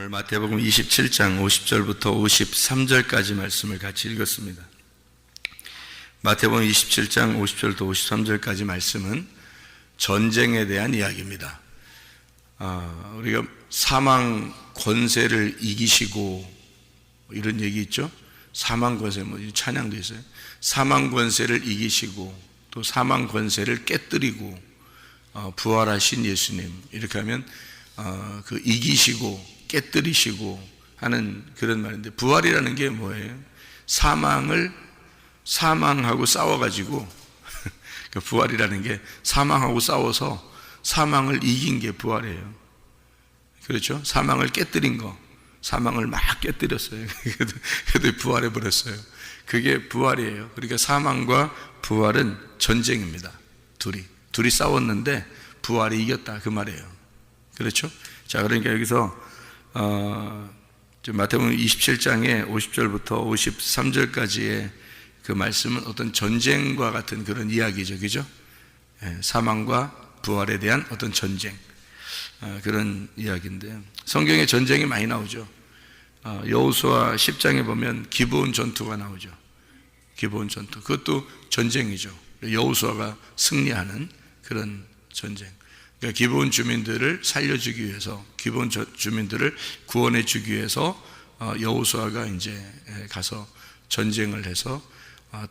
오늘 마태복음 27장 50절부터 53절까지 말씀을 같이 읽었습니다. 마태복음 27장 50절부터 53절까지 말씀은 전쟁에 대한 이야기입니다. 우리가 사망 권세를 이기시고 이런 얘기 있죠? 사망 권세, 찬양도 있어요. 사망 권세를 이기시고 또 사망 권세를 깨뜨리고 부활하신 예수님, 이렇게 하면 그 이기시고 깨뜨리시고 하는 그런 말인데, 부활이라는 게 뭐예요? 사망하고 싸워가지고 그 부활이라는 게 사망하고 싸워서 사망을 이긴 게 부활이에요. 그렇죠? 사망을 깨뜨린 거, 사망을 막 깨뜨렸어요. 그래도 부활해버렸어요. 그게 부활이에요. 그러니까 사망과 부활은 전쟁입니다. 둘이 싸웠는데 부활이 이겼다, 그 말이에요. 그렇죠? 자, 그러니까 여기서 마태복음 27장의 50절부터 53절까지의 그 말씀은 어떤 전쟁과 같은 그런 이야기죠, 그죠? 사망과 부활에 대한 어떤 전쟁, 그런 이야기인데요. 성경에 전쟁이 많이 나오죠. 여호수아 10장에 보면 기브온 전투가 나오죠. 기브온 전투, 그것도 전쟁이죠. 여호수아가 승리하는 그런 전쟁. 그러니까 기브온 주민들을 살려주기 위해서, 기브온 주민들을 구원해 주기 위해서 여호수아가 이제 가서 전쟁을 해서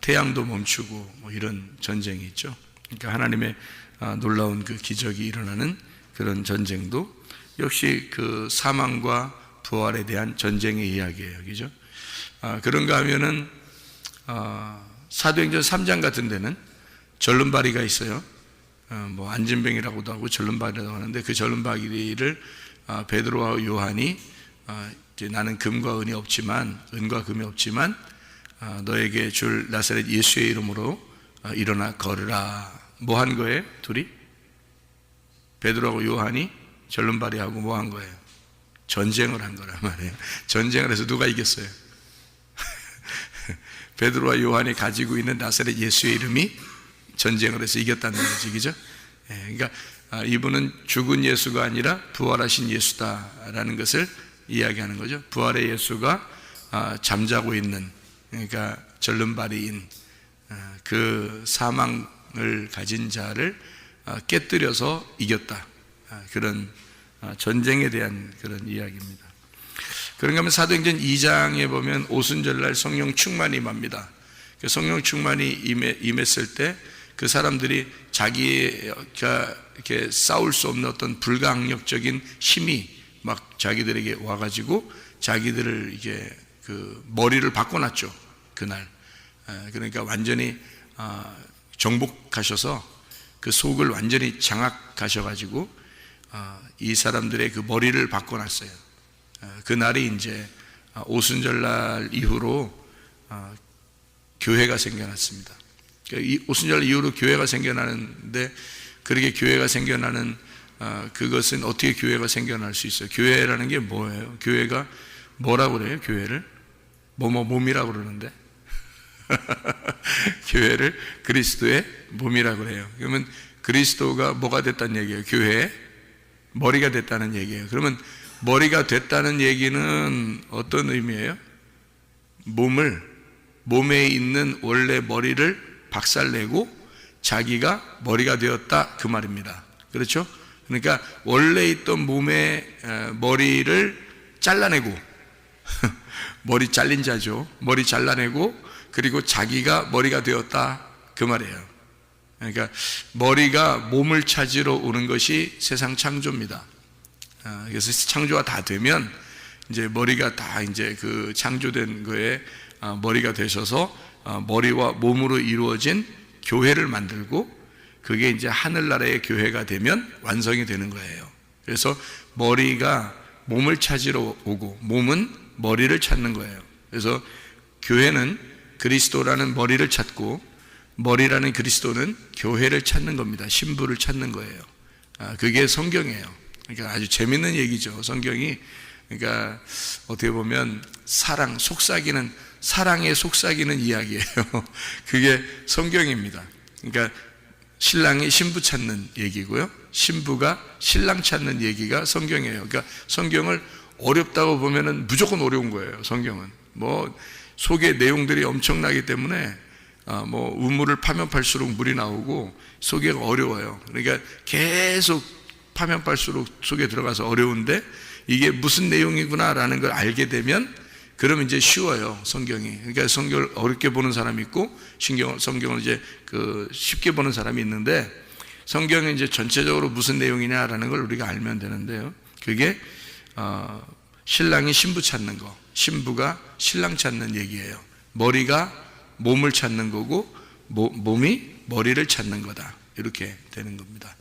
태양도 멈추고 이런 전쟁이 있죠. 그러니까 하나님의 놀라운 그 기적이 일어나는 그런 전쟁도 역시 그 사망과 부활에 대한 전쟁의 이야기예요, 그죠? 그런가 하면은 사도행전 3장 같은 데는 절름발이가 있어요. 안진뱅이라고도 하고 절름발이라고 하는데, 그 절름발이를 베드로와 요한이 이제 나는 금과 은이 없지만, 은과 금이 없지만 너에게 줄 나사렛 예수의 이름으로 일어나 걸으라. 뭐 한 거예요? 둘이? 베드로하고 요한이 절름발이하고 뭐 한 거예요? 전쟁을 한 거란 말이에요. 전쟁을 해서 누가 이겼어요? 베드로와 요한이 가지고 있는 나사렛 예수의 이름이 전쟁을 해서 이겼다는 거지, 그죠? 그러니까 이분은 죽은 예수가 아니라 부활하신 예수다라는 것을 이야기하는 거죠. 부활의 예수가 잠자고 있는, 그러니까 절름발이인 그 사망을 가진 자를 깨뜨려서 이겼다, 그런 전쟁에 대한 그런 이야기입니다. 그런가 하면 사도행전 2장에 보면 오순절날 성령 충만이 임합니다. 성령 충만이 임했을 때 그 사람들이 자기가 이렇게 싸울 수 없는 어떤 불가항력적인 힘이 막 자기들에게 와가지고 자기들을 이게 그 머리를 바꿔놨죠, 그날. 그러니까 완전히 정복하셔서 그 속을 완전히 장악하셔가지고 이 사람들의 그 머리를 바꿔놨어요. 그날이 이제 오순절날 이후로 교회가 생겨났습니다. 이 오순절 이후로 교회가 생겨나는데, 그렇게 교회가 생겨나는 그것은 어떻게 교회가 생겨날 수 있어요? 교회라는 게 뭐예요? 교회가 뭐라고 그래요? 교회를 몸이라고 그러는데 교회를 그리스도의 몸이라고 그래요. 그러면 그리스도가 뭐가 됐다는 얘기예요? 교회의 머리가 됐다는 얘기예요. 그러면 머리가 됐다는 얘기는 어떤 의미예요? 몸에 있는 원래 머리를 박살내고 자기가 머리가 되었다, 그 말입니다. 그렇죠? 그러니까 원래 있던 몸의 머리를 잘라내고 머리 잘린 자죠. 머리 잘라내고 그리고 자기가 머리가 되었다, 그 말이에요. 그러니까 머리가 몸을 찾으러 오는 것이 세상 창조입니다. 그래서 창조가 다 되면 이제 머리가 다 이제 그 창조된 거에 머리가 되셔서 머리와 몸으로 이루어진 교회를 만들고, 그게 이제 하늘나라의 교회가 되면 완성이 되는 거예요. 그래서 머리가 몸을 찾으러 오고 몸은 머리를 찾는 거예요. 그래서 교회는 그리스도라는 머리를 찾고 머리라는 그리스도는 교회를 찾는 겁니다. 신부를 찾는 거예요. 그게 성경이에요. 그러니까 아주 재밌는 얘기죠, 성경이. 그러니까 어떻게 보면 사랑에 속삭이는 이야기예요. 그게 성경입니다. 그러니까 신랑이 신부 찾는 얘기고요, 신부가 신랑 찾는 얘기가 성경이에요. 그러니까 성경을 어렵다고 보면은 무조건 어려운 거예요. 성경은 뭐 속의 내용들이 엄청나기 때문에 뭐 우물을 파면 팔수록 물이 나오고 속에가 어려워요. 그러니까 계속 파면 팔수록 속에 들어가서 어려운데 이게 무슨 내용이구나라는 걸 알게 되면 그러면 이제 쉬워요, 성경이. 그러니까 성경을 어렵게 보는 사람이 있고 성경을 이제 쉽게 보는 사람이 있는데 성경이 이제 전체적으로 무슨 내용이냐라는 걸 우리가 알면 되는데요. 그게 신랑이 신부 찾는 거, 신부가 신랑 찾는 얘기예요. 머리가 몸을 찾는 거고 몸이 머리를 찾는 거다. 이렇게 되는 겁니다.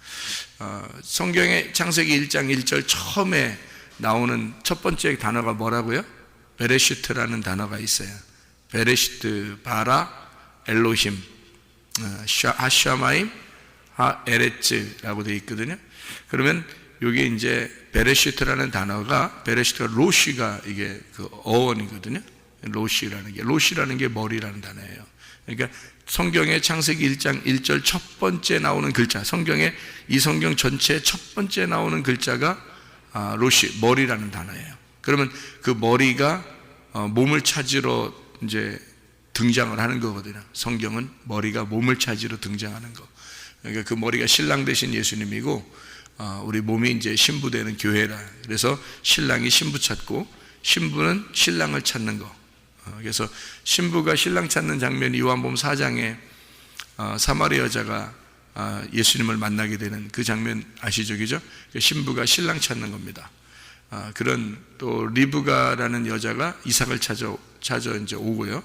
성경의 창세기 1장 1절 처음에 나오는 첫 번째 단어가 뭐라고요? 베레시트라는 단어가 있어요. 베레시트, 바라, 엘로힘, 하샤마임, 하에레츠라고 되어 있거든요. 그러면 여기 이제 베레시트라는 단어가 로시가 이게 그 어원이거든요. 로시라는 게 머리라는 단어예요. 그러니까 성경의 창세기 1장 1절 첫 번째 나오는 글자, 이 성경 전체 첫 번째 나오는 글자가 로시, 머리라는 단어예요. 그러면 그 머리가 몸을 찾으러 이제 등장을 하는 거거든요. 성경은 머리가 몸을 찾으러 등장하는 거. 그러니까 그 머리가 신랑 대신 예수님이고 우리 몸이 이제 신부 되는 교회라. 그래서 신랑이 신부 찾고 신부는 신랑을 찾는 거. 그래서 신부가 신랑 찾는 장면이 요한복음 4장에 사마리아 여자가 예수님을 만나게 되는 그 장면 아시죠? 그죠? 신부가 신랑 찾는 겁니다. 그런 또 리브가라는 여자가 이삭을 찾아 이제 오고요.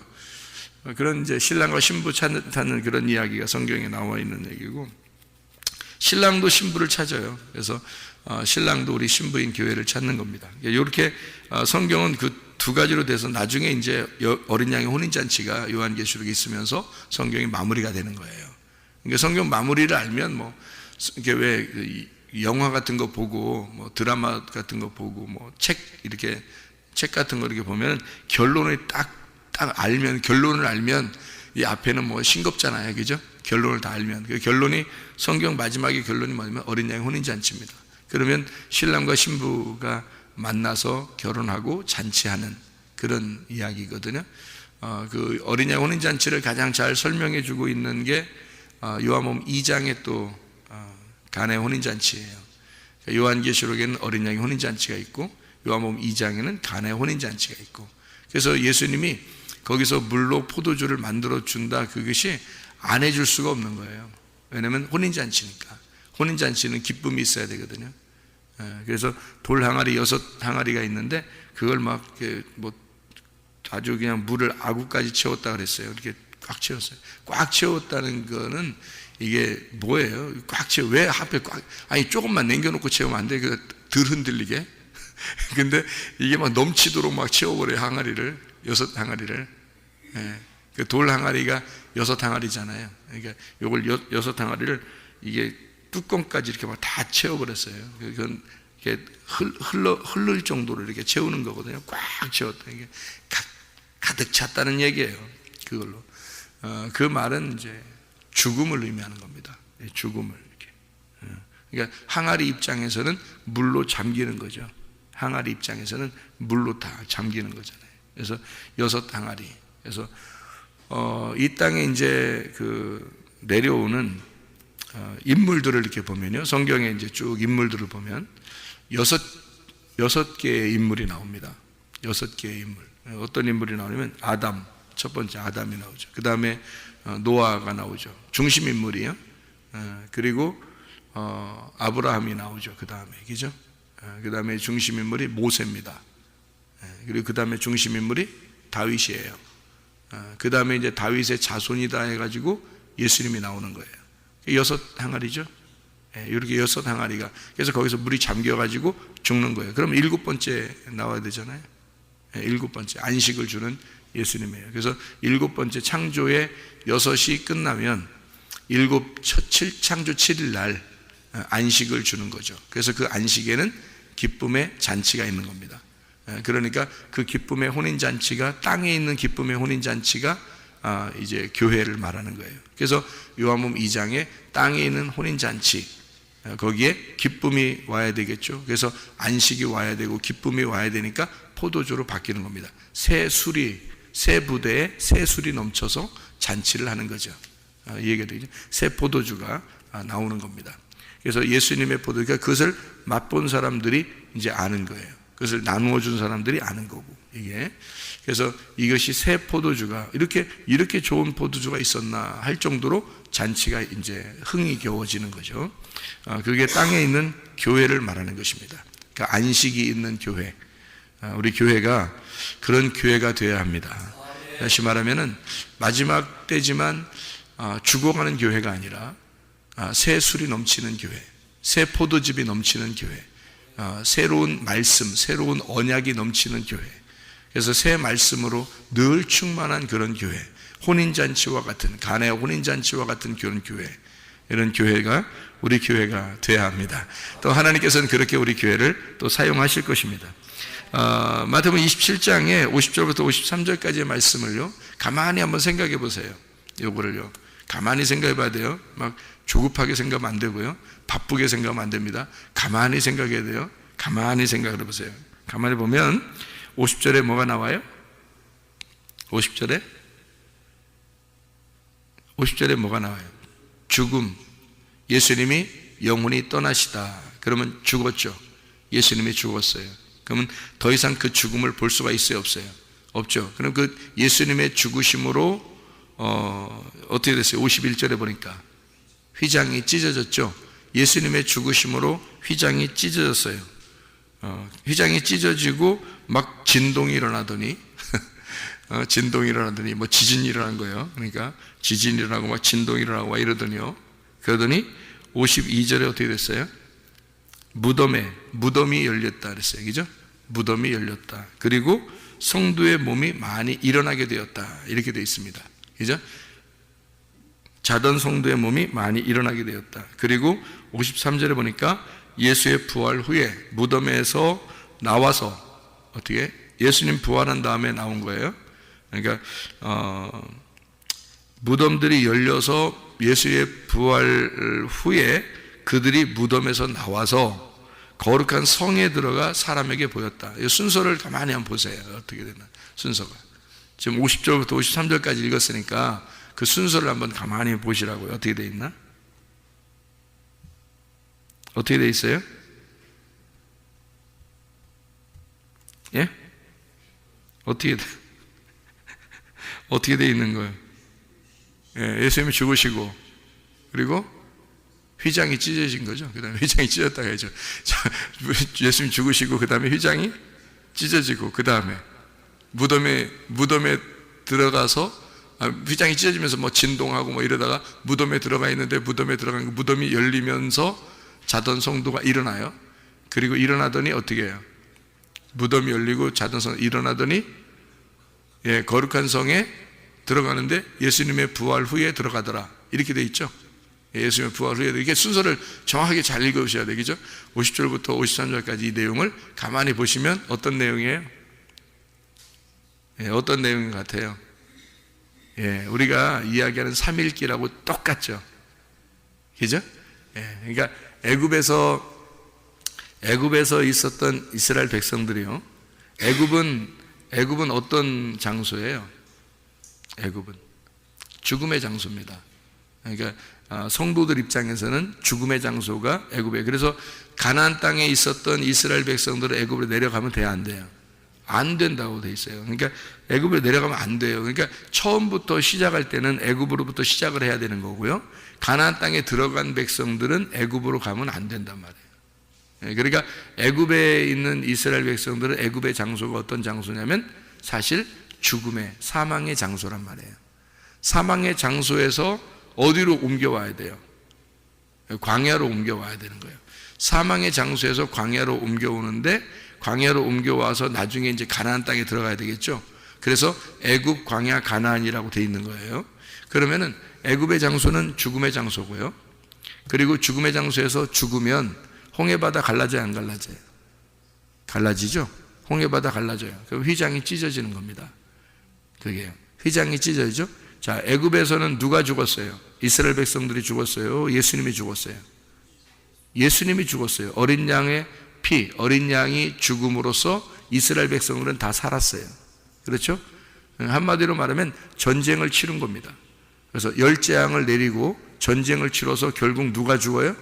그런 이제 신랑과 신부 찾는 그런 이야기가 성경에 나와 있는 얘기고, 신랑도 신부를 찾아요. 그래서 신랑도 우리 신부인 교회를 찾는 겁니다. 이렇게 성경은 그 두 가지로 돼서 나중에 이제 어린 양의 혼인잔치가 요한계시록에 있으면서 성경이 마무리가 되는 거예요. 그러니까 성경 마무리를 알면 뭐 이게 왜 영화 같은 거 보고 뭐 드라마 같은 거 보고 뭐 책 같은 거 이렇게 보면 결론을 딱 결론을 알면 이 앞에는 뭐 싱겁잖아요, 그죠? 결론을 다 알면 그 결론이 성경 마지막의 결론이 뭐냐면 어린 양의 혼인잔치입니다. 그러면 신랑과 신부가 만나서 결혼하고 잔치하는 그런 이야기거든요. 그 어린 양 혼인잔치를 가장 잘 설명해 주고 있는 게 요한복음 2장에 또 가나의 혼인잔치예요. 요한계시록에는 어린 양의 혼인잔치가 있고 요한복음 2장에는 가나의 혼인잔치가 있고, 그래서 예수님이 거기서 물로 포도주를 만들어 준다, 그것이 안 해줄 수가 없는 거예요. 왜냐하면 혼인잔치니까. 혼인잔치는 기쁨이 있어야 되거든요. 그래서 돌 항아리 6항아리가 있는데 그걸 막 뭐 아주 그냥 물을 아구까지 채웠다 그랬어요. 이렇게 꽉 채웠어요. 꽉 채웠다는 거는 이게 뭐예요? 왜 하필 아니 조금만 남겨놓고 채우면 안 돼? 덜 흔들리게. 근데 이게 막 넘치도록 막 채워버려요. 항아리를 6항아리를. 그 돌 항아리가 6항아리잖아요. 그러니까 요걸 6항아리를 이게 뚜껑까지 이렇게 막 다 채워버렸어요. 그건 이렇게 흐를 정도로 이렇게 채우는 거거든요. 꽉 채웠다. 이게 가득 찼다는 얘기예요. 그걸로. 그 말은 이제 죽음을 의미하는 겁니다. 죽음을 이렇게. 그러니까 항아리 입장에서는 물로 잠기는 거죠. 항아리 입장에서는 물로 다 잠기는 거잖아요. 그래서 6항아리. 그래서 이 땅에 이제 내려오는 인물들을 이렇게 보면요, 성경에 이제 쭉 인물들을 보면 여섯 개의 인물이 나옵니다. 6개의 인물. 어떤 인물이 나오냐면 첫 번째 아담이 나오죠. 그 다음에 노아가 나오죠. 중심 인물이요. 그리고 아브라함이 나오죠. 그 다음에, 그죠? 그 다음에 중심 인물이 모세입니다. 그리고 그 다음에 중심 인물이 다윗이에요. 그 다음에 이제 다윗의 자손이다 해가지고 예수님이 나오는 거예요. 6항아리죠. 이렇게 6항아리가. 그래서 거기서 물이 잠겨가지고 죽는 거예요. 그럼 7번째 나와야 되잖아요. 7번째 안식을 주는 예수님이에요. 그래서 7번째 창조의 6이 끝나면 창조 7일 날 안식을 주는 거죠. 그래서 그 안식에는 기쁨의 잔치가 있는 겁니다. 그러니까 그 기쁨의 혼인잔치가, 땅에 있는 기쁨의 혼인잔치가 이제 교회를 말하는 거예요. 그래서 요한복음 2장에 땅에 있는 혼인잔치, 거기에 기쁨이 와야 되겠죠. 그래서 안식이 와야 되고 기쁨이 와야 되니까 포도주로 바뀌는 겁니다. 새 술이, 새 부대에 새 술이 넘쳐서 잔치를 하는 거죠. 이 얘기가 되죠. 새 포도주가 나오는 겁니다. 그래서 예수님의 포도주가 그것을 맛본 사람들이 이제 아는 거예요. 그것을 나누어 준 사람들이 아는 거고, 이게. 그래서 이것이 새 포도주가 이렇게 좋은 포도주가 있었나 할 정도로 잔치가 이제 흥이 겨워지는 거죠. 그게 땅에 있는 교회를 말하는 것입니다. 그러니까 안식이 있는 교회. 우리 교회가 그런 교회가 되어야 합니다. 다시 말하면은 마지막 때지만 죽어가는 교회가 아니라 새 술이 넘치는 교회, 새 포도즙이 넘치는 교회, 새로운 말씀, 새로운 언약이 넘치는 교회. 그래서 새 말씀으로 늘 충만한 그런 교회, 혼인잔치와 같은, 가나의 혼인잔치와 같은 그런 교회, 이런 교회가 우리 교회가 되어야 합니다. 또 하나님께서는 그렇게 우리 교회를 또 사용하실 것입니다. 마태복음 27장에 50절부터 53절까지의 말씀을요, 가만히 한번 생각해 보세요. 요거를요, 가만히 생각해 봐야 돼요. 막 조급하게 생각하면 안 되고요, 바쁘게 생각하면 안 됩니다. 가만히 생각해야 돼요. 가만히 생각을 해 보세요. 가만히 보면 50절에 뭐가 나와요? 50절에 뭐가 나와요? 죽음. 예수님이 영혼이 떠나시다. 그러면 죽었죠. 예수님이 죽었어요. 그러면 더 이상 그 죽음을 볼 수가 있어요, 없어요? 없죠. 그럼 그 예수님의 죽으심으로 어떻게 됐어요? 51절에 보니까 휘장이 찢어졌죠. 예수님의 죽으심으로 휘장이 찢어졌어요. 휘장이 찢어지고 막 진동이 일어나더니 진동이 일어나더니 뭐 지진이 일어난 거예요. 그러니까 지진이 일어나고 막 진동이 일어나고 막 이러더니요. 그러더니 52절에 어떻게 됐어요? 무덤이 열렸다 그랬어요. 그죠? 무덤이 열렸다. 그리고 성도의 몸이 많이 일어나게 되었다. 이렇게 되어 있습니다. 그죠? 자던 성도의 몸이 많이 일어나게 되었다. 그리고 53절에 보니까 예수의 부활 후에 무덤에서 나와서 어떻게? 예수님 부활한 다음에 나온 거예요. 그러니까 무덤들이 열려서 예수의 부활 후에 그들이 무덤에서 나와서 거룩한 성에 들어가 사람에게 보였다. 이 순서를 가만히 한번 보세요. 어떻게 되나 순서가. 지금 50절부터 53절까지 읽었으니까 그 순서를 한번 가만히 보시라고요. 어떻게 돼 있나? 어떻게 돼 있어요? 예? 어떻게 돼 있는 거예요? 예, 예수님이 죽으시고 그리고 휘장이 찢어진 거죠. 그 다음에 휘장이 찢어졌다 해야죠. 예수님 죽으시고 그 다음에 휘장이 찢어지고 그 다음에 무덤에 들어가서 휘장이 찢어지면서 뭐 진동하고 뭐 이러다가 무덤에 들어가 있는데 무덤이 열리면서 자던 성도가 일어나요. 그리고 일어나더니 어떻게 해요? 무덤이 열리고 자던 성도 일어나더니 거룩한 성에 들어가는데 예수님의 부활 후에 들어가더라. 이렇게 돼 있죠. 예수님의 부활 후에 이렇게 순서를 정확하게 잘 읽으셔야 되겠죠. 50절부터 53절까지 이 내용을 가만히 보시면 어떤 내용이에요? 어떤 내용인 것 같아요? 우리가 이야기하는 삼일기라고 똑같죠. 그죠? 그러니까 애굽에서 있었던 이스라엘 백성들이요. 애굽은 어떤 장소예요? 애굽은 죽음의 장소입니다. 그러니까 성도들 입장에서는 죽음의 장소가 애굽이에요. 그래서 가나안 땅에 있었던 이스라엘 백성들은 애굽으로 내려가면 돼야 안 돼요? 안 된다고 돼 있어요. 그러니까 애굽으로 내려가면 안 돼요. 그러니까 처음부터 시작할 때는 애굽으로부터 시작을 해야 되는 거고요. 가나안 땅에 들어간 백성들은 애굽으로 가면 안 된단 말이에요. 그러니까 애굽에 있는 이스라엘 백성들은 애굽의 장소가 어떤 장소냐면 사실 죽음의 사망의 장소란 말이에요. 사망의 장소에서 어디로 옮겨와야 돼요? 광야로 옮겨와야 되는 거예요. 사망의 장소에서 광야로 옮겨오는데 광야로 옮겨와서 나중에 이제 가나안 땅에 들어가야 되겠죠. 그래서 애굽, 광야, 가나안이라고 돼 있는 거예요. 그러면은 애굽의 장소는 죽음의 장소고요. 그리고 죽음의 장소에서 죽으면 홍해바다 갈라져요, 안 갈라져요? 갈라지죠. 홍해바다 갈라져요. 그럼 휘장이 찢어지는 겁니다. 그게요. 휘장이 찢어지죠. 자, 애굽에서는 누가 죽었어요? 이스라엘 백성들이 죽었어요? 예수님이 죽었어요? 예수님이 죽었어요. 어린 양의 피, 어린 양이 죽음으로써 이스라엘 백성들은 다 살았어요. 그렇죠? 한마디로 말하면 전쟁을 치른 겁니다. 그래서 열재앙을 내리고 전쟁을 치러서 결국 누가 죽어요?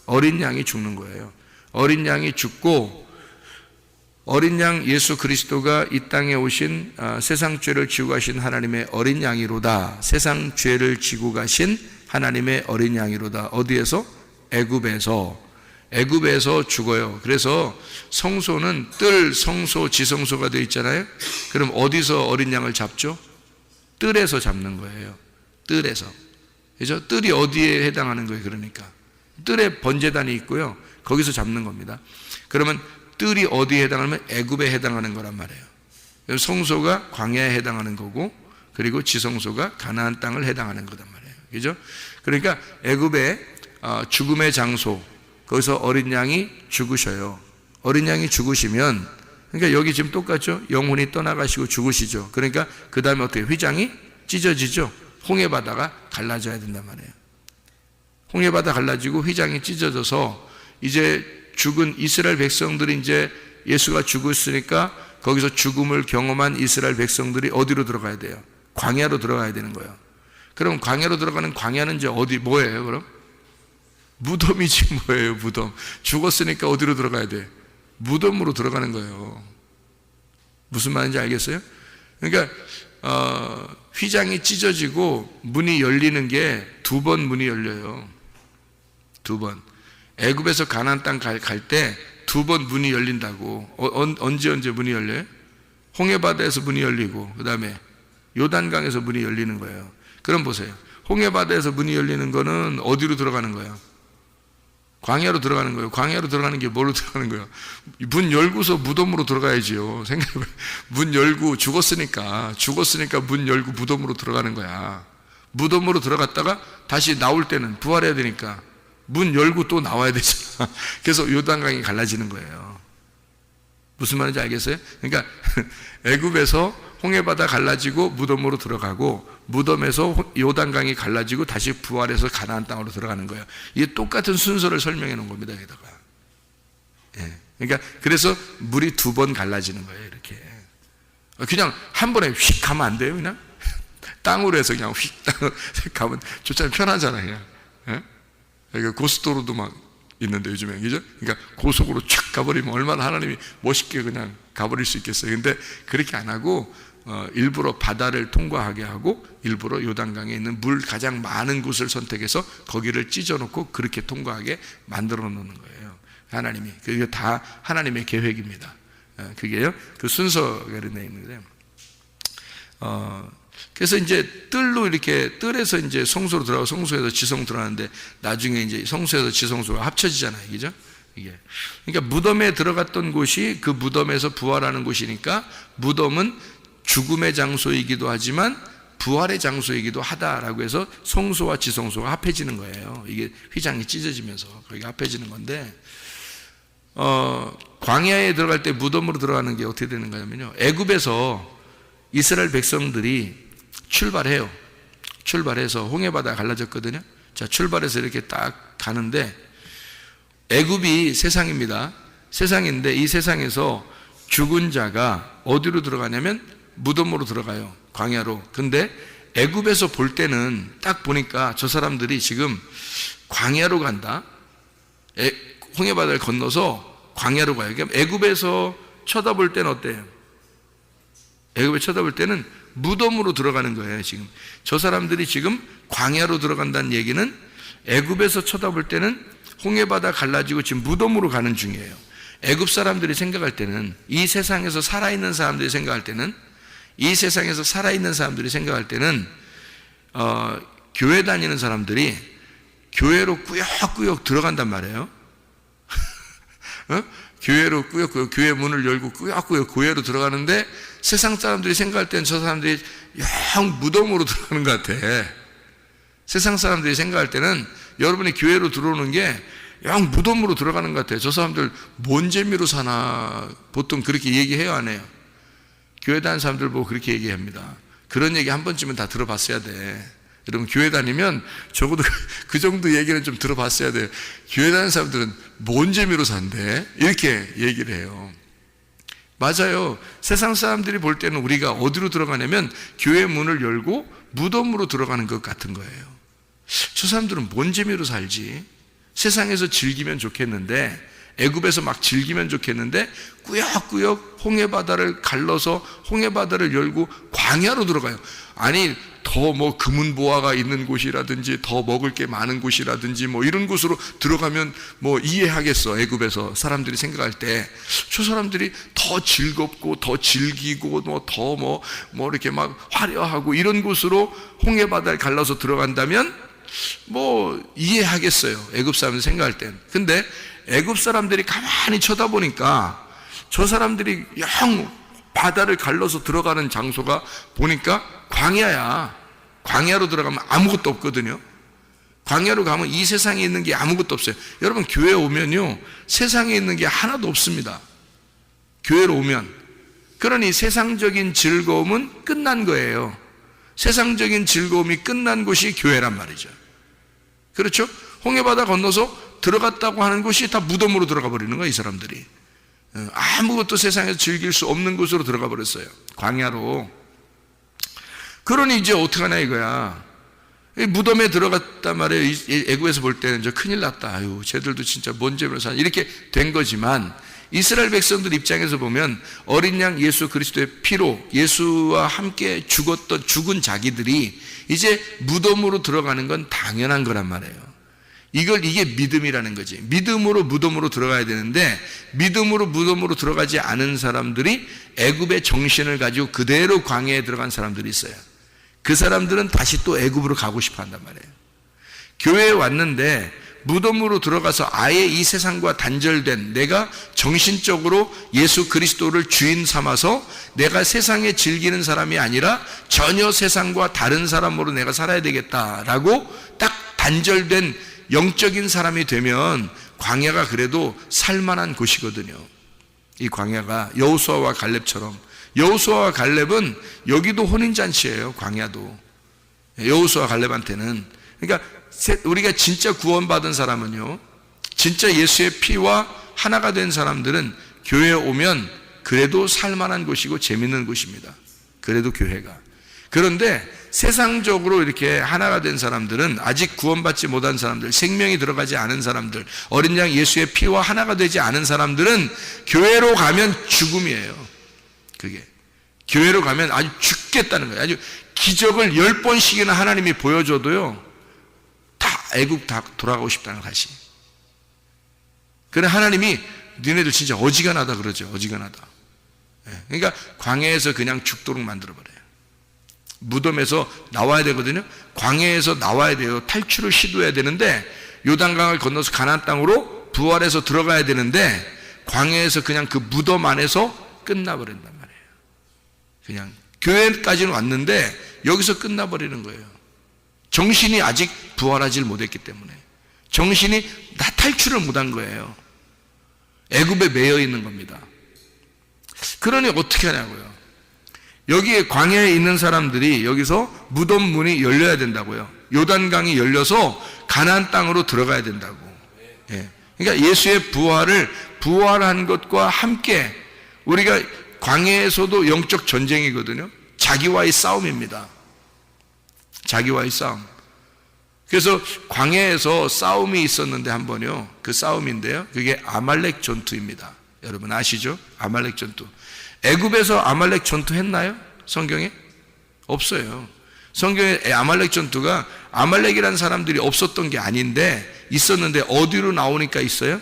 어린 양이 죽는 거예요. 어린 양이 죽고 어린 양 예수 그리스도가 이 땅에 오신 세상 죄를 지고 가신 하나님의 어린 양이로다. 세상 죄를 지고 가신 하나님의 어린 양이로다. 어디에서? 애굽에서 죽어요. 그래서 성소는 뜰, 성소, 지성소가 되어 있잖아요. 그럼 어디서 어린 양을 잡죠? 뜰에서 잡는 거예요. 뜰에서. 그죠? 뜰이 어디에 해당하는 거예요? 그러니까 뜰에 번제단이 있고요. 거기서 잡는 겁니다. 그러면 뜰이 어디에 해당하면 애굽에 해당하는 거란 말이에요. 성소가 광야에 해당하는 거고, 그리고 지성소가 가나안 땅을 해당하는 거란 말이에요. 그죠? 그러니까 애굽의 죽음의 장소, 거기서 어린 양이 죽으셔요. 어린 양이 죽으시면, 그러니까 여기 지금 똑같죠? 영혼이 떠나가시고 죽으시죠. 그러니까 그 다음에 어떻게 휘장이 찢어지죠? 홍해바다가 갈라져야 된단 말이에요. 홍해바다 갈라지고 휘장이 찢어져서 이제 죽은 이스라엘 백성들이 이제 예수가 죽었으니까 거기서 죽음을 경험한 이스라엘 백성들이 어디로 들어가야 돼요? 광야로 들어가야 되는 거예요. 그럼 광야로 들어가는 광야는 이제 어디, 뭐예요, 그럼? 무덤이지 뭐예요, 무덤. 죽었으니까 어디로 들어가야 돼? 무덤으로 들어가는 거예요. 무슨 말인지 알겠어요? 그러니까 휘장이 찢어지고 문이 열리는 게 2번 문이 열려요. 2번. 애굽에서 가나안 땅 갈 때 2번 문이 열린다고. 언제 문이 열려요? 홍해바다에서 문이 열리고, 그 다음에 요단강에서 문이 열리는 거예요. 그럼 보세요. 홍해바다에서 문이 열리는 거는 어디로 들어가는 거예요? 광야로 들어가는 거예요. 광야로 들어가는 게 뭐로 들어가는 거예요? 문 열고서 무덤으로 들어가야지요. 생각해봐요. 문 열고 죽었으니까 문 열고 무덤으로 들어가는 거야. 무덤으로 들어갔다가 다시 나올 때는 부활해야 되니까 문 열고 또 나와야 되잖아. 그래서 요단강이 갈라지는 거예요. 무슨 말인지 알겠어요? 그러니까 애굽에서 홍해바다 갈라지고 무덤으로 들어가고, 무덤에서 요단강이 갈라지고 다시 부활해서 가나안 땅으로 들어가는 거예요. 이게 똑같은 순서를 설명해 놓은 겁니다. 여기다가. 예. 그러니까 그래서 물이 2번 갈라지는 거예요. 이렇게. 그냥 한 번에 휙 가면 안 돼요. 그냥 땅으로 해서 그냥 휙 가면 좋잖아요. 편하잖아요. 그냥. 예? 그러니까 고속도로도 막 있는데 요즘에, 그죠? 그러니까 고속으로 촥 가버리면 얼마나 하나님이 멋있게 그냥 가버릴 수 있겠어요. 근데 그렇게 안 하고 일부러 바다를 통과하게 하고 일부러 요단강에 있는 물 가장 많은 곳을 선택해서 거기를 찢어놓고 그렇게 통과하게 만들어 놓는 거예요. 하나님이. 그게 다 하나님의 계획입니다. 그게요. 그 순서가 되어 있는데, 그래서 이제 뜰로 이렇게, 뜰에서 이제 성소로 들어가고 성소에서 지성 들어가는데 나중에 이제 성소에서 지성소가 합쳐지잖아요. 그죠? 이게. 그러니까 무덤에 들어갔던 곳이 그 무덤에서 부활하는 곳이니까 무덤은 죽음의 장소이기도 하지만 부활의 장소이기도 하다라고 해서 성소와 지성소가 합해지는 거예요. 이게 휘장이 찢어지면서 거기가 합해지는 건데, 광야에 들어갈 때 무덤으로 들어가는 게 어떻게 되는 거냐면요. 애굽에서 이스라엘 백성들이 출발해서 홍해바다 갈라졌거든요. 자, 출발해서 이렇게 딱 가는데, 애굽이 세상입니다. 세상인데 이 세상에서 죽은 자가 어디로 들어가냐면 무덤으로 들어가요. 광야로. 근데 애굽에서 볼 때는 딱 보니까 저 사람들이 지금 광야로 간다. 홍해바다를 건너서 광야로 가요. 그러니까 애굽에서 쳐다볼 때는 어때요? 애굽에 쳐다볼 때는 무덤으로 들어가는 거예요. 지금 저 사람들이 지금 광야로 들어간다는 얘기는 애굽에서 쳐다볼 때는 홍해바다 갈라지고 지금 무덤으로 가는 중이에요. 애굽 사람들이 생각할 때는, 이 세상에서 살아있는 사람들이 생각할 때는, 교회 다니는 사람들이 교회로 꾸역꾸역 들어간단 말이에요. 교회로 꾸역꾸역, 교회 문을 열고 꾸역꾸역 교회로 들어가는데, 세상 사람들이 생각할 때는 저 사람들이 영 무덤으로 들어가는 것 같아. 세상 사람들이 생각할 때는 여러분이 교회로 들어오는 게 영 무덤으로 들어가는 것 같아요. 저 사람들 뭔 재미로 사나, 보통 그렇게 얘기해요, 안 해요? 교회 다니는 사람들 보고 그렇게 얘기합니다. 그런 얘기 한 번쯤은 다 들어봤어야 돼. 여러분 교회 다니면 적어도 그 정도 얘기는 좀 들어봤어야 돼요. 교회 다니는 사람들은 뭔 재미로 산대? 이렇게 얘기를 해요. 맞아요. 세상 사람들이 볼 때는 우리가 어디로 들어가냐면 교회 문을 열고 무덤으로 들어가는 것 같은 거예요. 저 사람들은 뭔 재미로 살지? 세상에서 즐기면 좋겠는데, 애굽에서 막 즐기면 좋겠는데 꾸역꾸역 홍해바다를 갈라서 홍해바다를 열고 광야로 들어가요. 아니 더 뭐 금은보화가 있는 곳이라든지 더 먹을 게 많은 곳이라든지 뭐 이런 곳으로 들어가면 뭐 이해하겠어. 애굽에서 사람들이 생각할 때 저 사람들이 더 즐겁고 더 즐기고 뭐 더 뭐 이렇게 막 화려하고 이런 곳으로 홍해바다를 갈라서 들어간다면 뭐 이해하겠어요. 애굽 사람들 생각할 땐. 근데 애굽 사람들이 가만히 쳐다보니까 저 사람들이 영 바다를 갈라서 들어가는 장소가 보니까 광야야. 광야로 들어가면 아무것도 없거든요. 광야로 가면 이 세상에 있는 게 아무것도 없어요. 여러분 교회 오면요 세상에 있는 게 하나도 없습니다. 교회로 오면. 그러니 세상적인 즐거움은 끝난 거예요. 세상적인 즐거움이 끝난 곳이 교회란 말이죠. 그렇죠? 홍해바다 건너서 들어갔다고 하는 곳이 다 무덤으로 들어가 버리는 거예요. 이 사람들이 아무것도 세상에서 즐길 수 없는 곳으로 들어가 버렸어요. 광야로. 그러니 이제 어떡하냐 이거야. 무덤에 들어갔단 말이에요. 애굽에서 볼 때는 저 큰일 났다. 아유 쟤들도 진짜 뭔 죄로 사냐 이렇게 된 거지만, 이스라엘 백성들 입장에서 보면 어린 양 예수 그리스도의 피로 예수와 함께 죽은 자기들이 이제 무덤으로 들어가는 건 당연한 거란 말이에요. 이게 믿음이라는 거지. 믿음으로 무덤으로 들어가야 되는데, 믿음으로 무덤으로 들어가지 않은 사람들이 애굽의 정신을 가지고 그대로 광야에 들어간 사람들이 있어요. 그 사람들은 다시 또 애굽으로 가고 싶어 한단 말이에요. 교회에 왔는데 무덤으로 들어가서 아예 이 세상과 단절된, 내가 정신적으로 예수 그리스도를 주인 삼아서 내가 세상에 즐기는 사람이 아니라 전혀 세상과 다른 사람으로 내가 살아야 되겠다라고 딱 단절된 영적인 사람이 되면 광야가 그래도 살만한 곳이거든요. 이 광야가 여호수아와 갈렙처럼. 여호수아와 갈렙은 여기도 혼인잔치예요. 광야도. 여호수아 갈렙한테는. 그러니까 우리가 진짜 구원받은 사람은요, 진짜 예수의 피와 하나가 된 사람들은 교회에 오면 그래도 살만한 곳이고 재밌는 곳입니다. 그래도 교회가. 그런데 세상적으로 이렇게 하나가 된 사람들은, 아직 구원받지 못한 사람들, 생명이 들어가지 않은 사람들, 어린 양 예수의 피와 하나가 되지 않은 사람들은 교회로 가면 죽음이에요. 그게 교회로 가면 아주 죽겠다는 거예요. 아주 기적을 10번씩이나 하나님이 보여줘도요 다 애국 다 돌아가고 싶다는 것이. 그래 하나님이 니네들 진짜 어지간하다 그러죠. 어지간하다. 그러니까 광야에서 그냥 죽도록 만들어버려요. 무덤에서 나와야 되거든요. 광야에서 나와야 돼요. 탈출을 시도해야 되는데, 요단강을 건너서 가나안 땅으로 부활해서 들어가야 되는데, 광야에서 그냥 그 무덤 안에서 끝나버린단 말이에요. 그냥 교회까지는 왔는데 여기서 끝나버리는 거예요. 정신이 아직 부활하지 못했기 때문에. 정신이 다 탈출을 못한 거예요. 애굽에 매여 있는 겁니다. 그러니 어떻게 하냐고요. 여기에 광야에 있는 사람들이 여기서 무덤 문이 열려야 된다고요. 요단강이 열려서 가나안 땅으로 들어가야 된다고. 그러니까 예수의 부활한 것과 함께 우리가 광야에서도 영적 전쟁이거든요. 자기와의 싸움입니다. 자기와의 싸움. 그래서 광야에서 싸움이 있었는데 한 번요. 그 싸움인데요. 그게 아말렉 전투입니다. 여러분 아시죠? 아말렉 전투. 애굽에서 아말렉 전투 했나요? 성경에? 없어요. 성경에 아말렉 전투가, 아말렉이라는 사람들이 없었던 게 아닌데 있었는데 어디로 나오니까 있어요?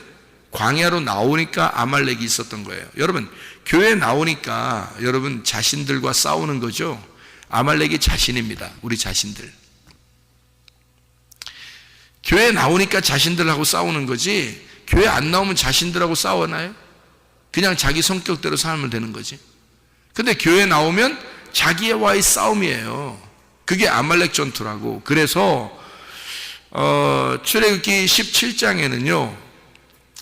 광야로 나오니까 아말렉이 있었던 거예요. 여러분 교회 나오니까 여러분 자신들과 싸우는 거죠. 아말렉이 자신입니다. 우리 자신들. 교회 나오니까 자신들하고 싸우는 거지, 교회 안 나오면 자신들하고 싸우나요? 그냥 자기 성격대로 살면 되는 거지. 근데 교회 나오면 자기와의 싸움이에요. 그게 아말렉 전투라고. 그래서 출애굽기 17장에는요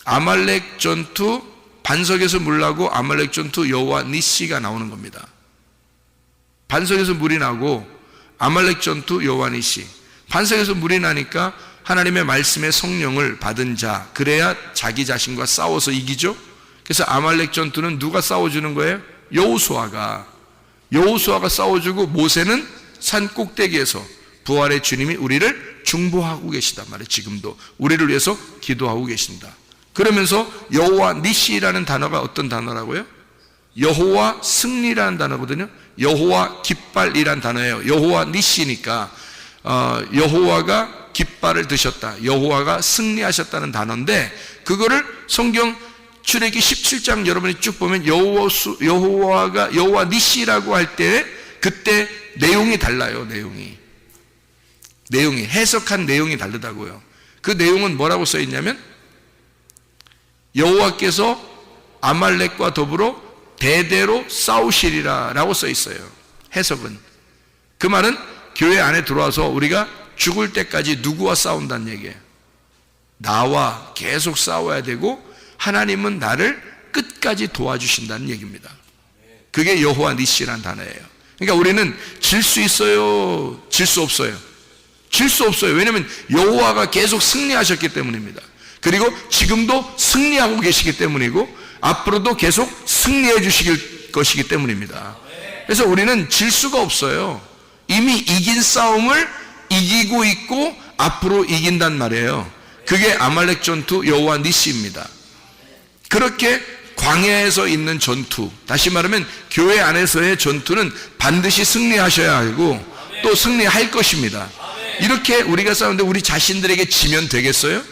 아말렉 전투, 반석에서 물 나고 아말렉 전투 여호와 니시가 나오는 겁니다. 반석에서 물이 나고 아말렉 전투 여호와 니시. 반석에서 물이 나니까 하나님의 말씀의 성령을 받은 자, 그래야 자기 자신과 싸워서 이기죠. 그래서 아말렉 전투는 누가 싸워주는 거예요? 여호수아가 싸워주고, 모세는 산 꼭대기에서 부활의 주님이 우리를 중보하고 계시단 말이에요. 지금도 우리를 위해서 기도하고 계신다. 그러면서 여호와 니시라는 단어가 어떤 단어라고요? 여호와 승리라는 단어거든요. 여호와 깃발이란 단어예요. 여호와 니시니까 여호와가 깃발을 드셨다, 여호와가 승리하셨다는 단어인데, 그거를 성경 출애기 17장 여러분이 쭉 보면 여호와 니시라고 할 때 그때 내용이 달라요. 내용이 해석한 내용이 다르다고요. 그 내용은 뭐라고 써 있냐면, 여호와께서 아말렉과 더불어 대대로 싸우시리라 라고 써 있어요. 해석은. 그 말은 교회 안에 들어와서 우리가 죽을 때까지 누구와 싸운다는 얘기예요. 나와 계속 싸워야 되고, 하나님은 나를 끝까지 도와주신다는 얘기입니다. 그게 여호와 니시라는 단어예요. 그러니까 우리는 질 수 있어요, 질 수 없어요? 질 수 없어요. 왜냐하면 여호와가 계속 승리하셨기 때문입니다. 그리고 지금도 승리하고 계시기 때문이고, 앞으로도 계속 승리해 주실 것이기 때문입니다. 그래서 우리는 질 수가 없어요. 이미 이긴 싸움을 이기고 있고 앞으로 이긴단 말이에요. 그게 아말렉 전투 여호와 니시입니다. 그렇게 광야에서 있는 전투, 다시 말하면 교회 안에서의 전투는 반드시 승리하셔야 하고 또 승리할 것입니다. 이렇게 우리가 싸우는데 우리 자신들에게 지면 되겠어요?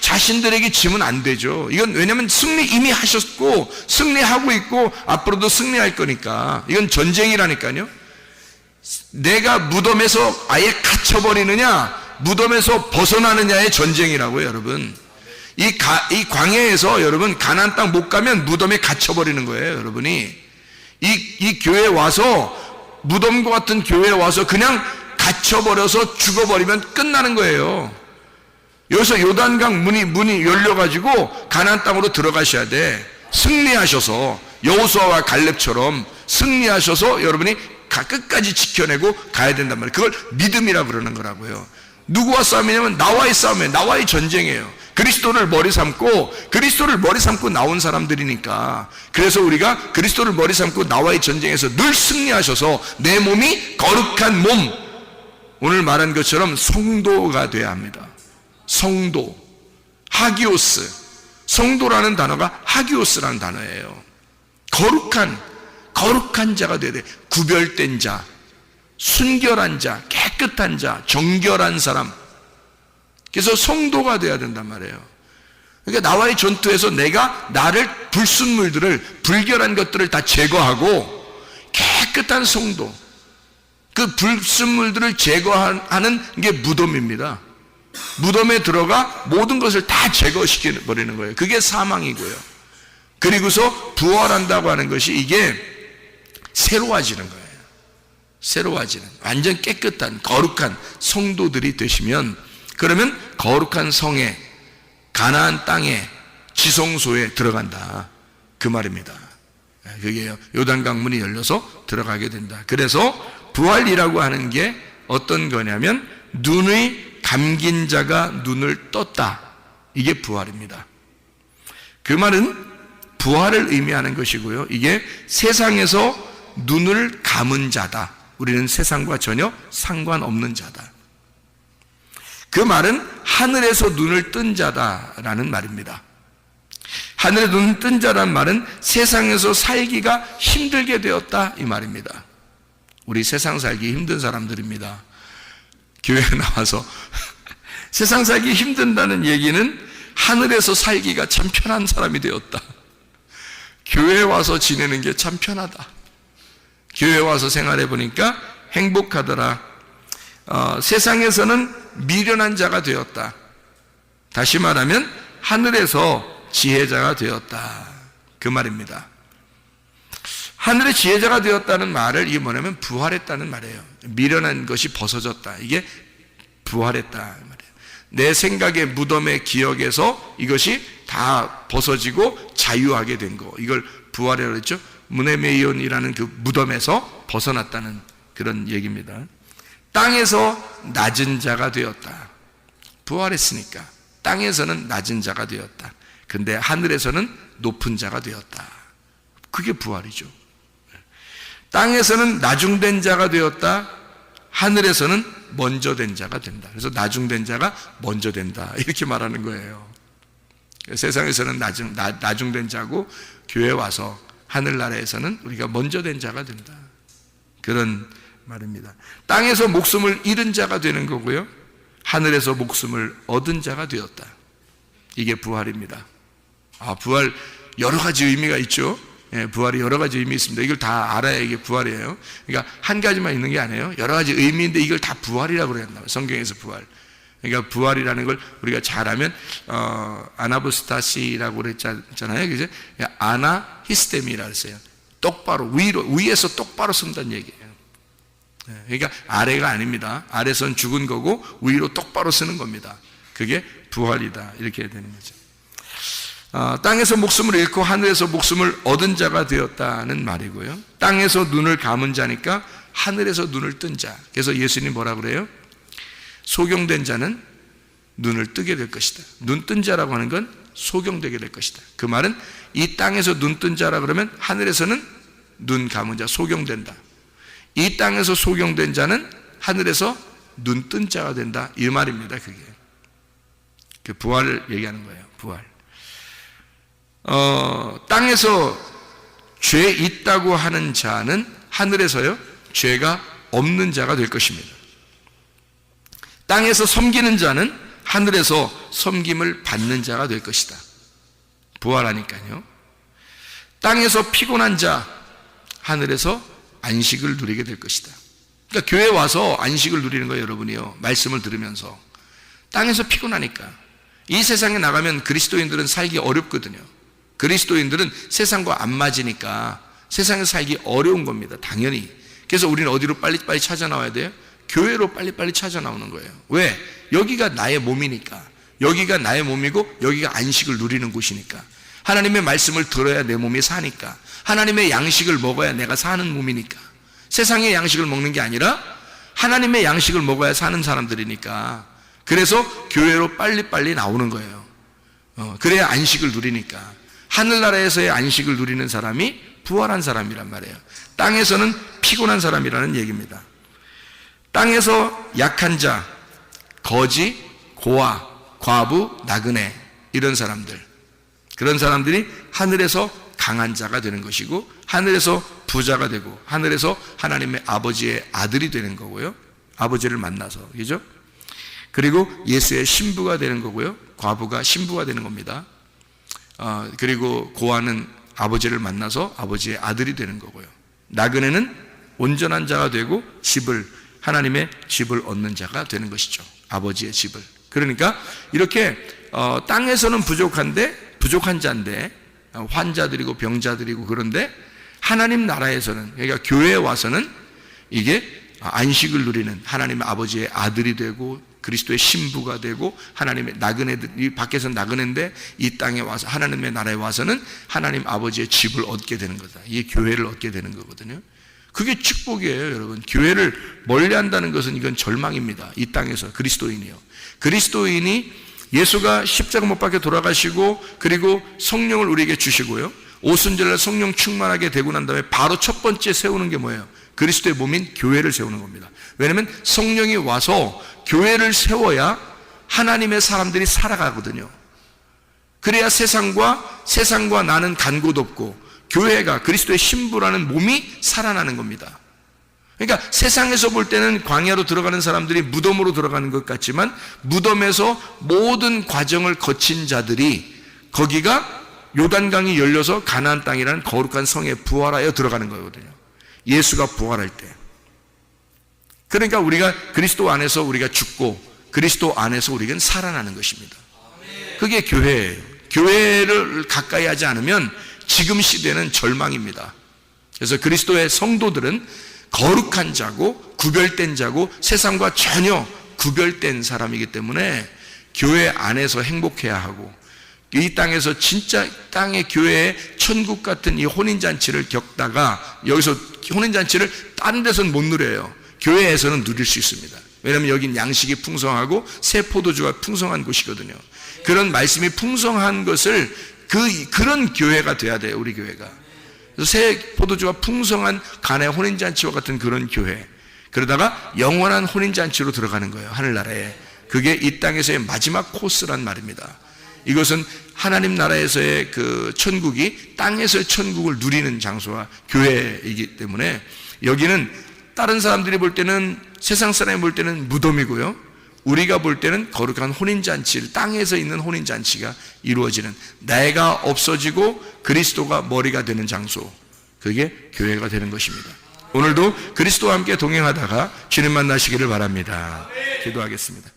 자신들에게 지면 안 되죠. 이건 왜냐하면 승리 이미 하셨고 승리하고 있고 앞으로도 승리할 거니까. 이건 전쟁이라니까요. 내가 무덤에서 아예 갇혀버리느냐, 무덤에서 벗어나느냐의 전쟁이라고요, 여러분. 이 광야에서 여러분 가나안 땅 못 가면 무덤에 갇혀버리는 거예요, 여러분이. 이 교회에 와서, 무덤과 같은 교회에 와서 그냥 갇혀버려서 죽어버리면 끝나는 거예요. 여기서 요단강 문이 열려가지고 가나안 땅으로 들어가셔야 돼. 승리하셔서, 여호수아와 갈렙처럼 승리하셔서 여러분이 끝까지 지켜내고 가야 된단 말이에요. 그걸 믿음이라 그러는 거라고요. 누구와 싸움이냐면 나와의 싸움이에요. 나와의 전쟁이에요. 그리스도를 머리 삼고 나온 사람들이니까. 그래서 우리가 그리스도를 머리 삼고 나와의 전쟁에서 늘 승리하셔서 내 몸이 거룩한 몸, 오늘 말한 것처럼 성도가 돼야 합니다. 성도, 하기오스. 성도라는 단어가 하기오스라는 단어예요. 거룩한 자가 돼야 돼. 구별된 자, 순결한 자, 깨끗한 자, 정결한 사람. 그래서 성도가 돼야 된단 말이에요. 그러니까 나와의 전투에서 내가 나를 불순물들을, 불결한 것들을 다 제거하고 깨끗한 성도, 그 불순물들을 제거하는 게 무덤입니다. 무덤에 들어가 모든 것을 다 제거시켜버리는 거예요. 그게 사망이고요. 그리고서 부활한다고 하는 것이 이게 새로워지는 거예요. 새로워지는, 완전 깨끗한 거룩한 성도들이 되시면, 그러면 거룩한 성에, 가나안 땅에, 지성소에 들어간다, 그 말입니다. 그게 요단강 문이 열려서 들어가게 된다. 그래서 부활이라고 하는 게 어떤 거냐면, 눈의 감긴 자가 눈을 떴다, 이게 부활입니다. 그 말은 부활을 의미하는 것이고요, 이게 세상에서 눈을 감은 자다. 우리는 세상과 전혀 상관없는 자다. 그 말은 하늘에서 눈을 뜬 자다라는 말입니다. 하늘에 눈을 뜬 자란 말은 세상에서 살기가 힘들게 되었다, 이 말입니다. 우리 세상 살기 힘든 사람들입니다. 교회에 나와서 세상 살기 힘든다는 얘기는 하늘에서 살기가 참 편한 사람이 되었다. 교회에 와서 지내는 게 참 편하다. 교회에 와서 생활해 보니까 행복하더라. 세상에서는 미련한 자가 되었다. 다시 말하면 하늘에서 지혜자가 되었다, 그 말입니다. 하늘의 지혜자가 되었다는 말을, 이게 뭐냐면 부활했다는 말이에요. 미련한 것이 벗어졌다, 이게 부활했다 말이에요. 내 생각의 무덤의 기억에서 이것이 다 벗어지고 자유하게 된 거, 이걸 부활이라고 했죠. 문에메이온이라는 그 무덤에서 벗어났다는 그런 얘기입니다. 땅에서 낮은 자가 되었다. 부활했으니까 땅에서는 낮은 자가 되었다. 근데 하늘에서는 높은 자가 되었다. 그게 부활이죠. 땅에서는 나중된 자가 되었다. 하늘에서는 먼저 된 자가 된다. 그래서 나중된 자가 먼저 된다. 이렇게 말하는 거예요. 세상에서는 나중된 자고 교회 와서 하늘나라에서는 우리가 먼저 된 자가 된다. 그런 말입니다. 땅에서 목숨을 잃은 자가 되는 거고요. 하늘에서 목숨을 얻은 자가 되었다. 이게 부활입니다. 부활 여러 가지 의미가 있죠. 부활이 여러 가지 의미 있습니다. 이걸 다 알아야 이게 부활이에요. 그러니까 한 가지만 있는 게 아니에요. 여러 가지 의미인데 이걸 다 부활이라고 그랬나 봐요. 성경에서 부활. 그러니까 부활이라는 걸 우리가 잘하면 아나부스타시라고 그랬잖아요. 그죠? 아나히스테미라고 했어요. 똑바로 위에서 똑바로 쓴다는 얘기예요. 그러니까 아래가 아닙니다. 아래선 죽은 거고 위로 똑바로 쓰는 겁니다. 그게 부활이다. 이렇게 되는 거죠. 땅에서 목숨을 잃고 하늘에서 목숨을 얻은 자가 되었다는 말이고요. 땅에서 눈을 감은 자니까 하늘에서 눈을 뜬 자. 그래서 예수님 뭐라 그래요? 소경된 자는 눈을 뜨게 될 것이다. 눈 뜬 자라고 하는 건 소경되게 될 것이다. 그 말은 이 땅에서 눈 뜬 자라 그러면 하늘에서는 눈 감은 자, 소경된다. 이 땅에서 소경된 자는 하늘에서 눈 뜬 자가 된다. 이 말입니다. 그게 그 부활을 얘기하는 거예요. 부활. 땅에서 죄 있다고 하는 자는 하늘에서요 죄가 없는 자가 될 것입니다. 땅에서 섬기는 자는 하늘에서 섬김을 받는 자가 될 것이다. 부활하니까요. 땅에서 피곤한 자 하늘에서 안식을 누리게 될 것이다. 그러니까 교회 와서 안식을 누리는 거예요. 여러분이요, 말씀을 들으면서. 땅에서 피곤하니까. 이 세상에 나가면 그리스도인들은 살기 어렵거든요. 그리스도인들은 세상과 안 맞으니까 세상에서 살기 어려운 겁니다. 당연히. 그래서 우리는 어디로 빨리빨리 찾아 나와야 돼요? 교회로 빨리빨리 찾아 나오는 거예요. 왜? 여기가 나의 몸이니까. 여기가 나의 몸이고 여기가 안식을 누리는 곳이니까. 하나님의 말씀을 들어야 내 몸이 사니까. 하나님의 양식을 먹어야 내가 사는 몸이니까. 세상의 양식을 먹는 게 아니라 하나님의 양식을 먹어야 사는 사람들이니까. 그래서 교회로 빨리빨리 나오는 거예요. 그래야 안식을 누리니까. 하늘나라에서의 안식을 누리는 사람이 부활한 사람이란 말이에요. 땅에서는 피곤한 사람이라는 얘기입니다. 땅에서 약한 자, 거지, 고아, 과부, 나그네, 이런 사람들, 그런 사람들이 하늘에서 강한 자가 되는 것이고 하늘에서 부자가 되고 하늘에서 하나님의 아버지의 아들이 되는 거고요. 아버지를 만나서, 그죠? 그리고 예수의 신부가 되는 거고요. 과부가 신부가 되는 겁니다. 그리고 고아는 아버지를 만나서 아버지의 아들이 되는 거고요. 나그네는 온전한 자가 되고 하나님의 집을 얻는 자가 되는 것이죠. 아버지의 집을. 그러니까 이렇게 땅에서는 부족한 자인데 환자들이고 병자들이고, 그런데 하나님 나라에서는, 그러니까 교회에 와서는 이게 안식을 누리는 하나님의 아버지의 아들이 되고 그리스도의 신부가 되고, 하나님의 나그네들이 밖에서 나그네인데 이 땅에 와서 하나님의 나라에 와서는 하나님 아버지의 집을 얻게 되는 거다. 이게 교회를 얻게 되는 거거든요. 그게 축복이에요, 여러분. 교회를 멀리한다는 것은 이건 절망입니다. 이 땅에서 그리스도인이요. 그리스도인이 예수가 십자가 못 박혀 돌아가시고 그리고 성령을 우리에게 주시고요. 오순절날 성령 충만하게 되고 난 다음에 바로 첫 번째 세우는 게 뭐예요? 그리스도의 몸인 교회를 세우는 겁니다. 왜냐하면 성령이 와서 교회를 세워야 하나님의 사람들이 살아가거든요. 그래야 세상과 나는 간 곳 없고 교회가 그리스도의 신부라는 몸이 살아나는 겁니다. 그러니까 세상에서 볼 때는 광야로 들어가는 사람들이 무덤으로 들어가는 것 같지만 무덤에서 모든 과정을 거친 자들이 거기가 요단강이 열려서 가나안 땅이라는 거룩한 성에 부활하여 들어가는 거거든요. 예수가 부활할 때. 그러니까 우리가 그리스도 안에서 우리가 죽고 그리스도 안에서 우리는 살아나는 것입니다. 그게 교회예요. 교회를 가까이 하지 않으면 지금 시대는 절망입니다. 그래서 그리스도의 성도들은 거룩한 자고 구별된 자고 세상과 전혀 구별된 사람이기 때문에 교회 안에서 행복해야 하고, 이 땅에서 진짜 땅의 교회에 천국 같은 이 혼인잔치를 겪다가 여기서 혼인잔치를 다른 데서는 못 누려요. 교회에서는 누릴 수 있습니다. 왜냐하면 여긴 양식이 풍성하고 새 포도주가 풍성한 곳이거든요. 그런 말씀이 풍성한 것을 그런 교회가 돼야 돼요. 우리 교회가. 그래서 새 포도주가 풍성한 가나의 혼인잔치와 같은 그런 교회. 그러다가 영원한 혼인잔치로 들어가는 거예요. 하늘나라에. 그게 이 땅에서의 마지막 코스란 말입니다. 이것은 하나님 나라에서의 그 천국이 땅에서의 천국을 누리는 장소와 교회이기 때문에 여기는 다른 사람들이 볼 때는, 세상 사람이 볼 때는 무덤이고요, 우리가 볼 때는 거룩한 혼인잔치를, 땅에서 있는 혼인잔치가 이루어지는, 내가 없어지고 그리스도가 머리가 되는 장소, 그게 교회가 되는 것입니다. 오늘도 그리스도와 함께 동행하다가 주님 만나시기를 바랍니다. 기도하겠습니다.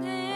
내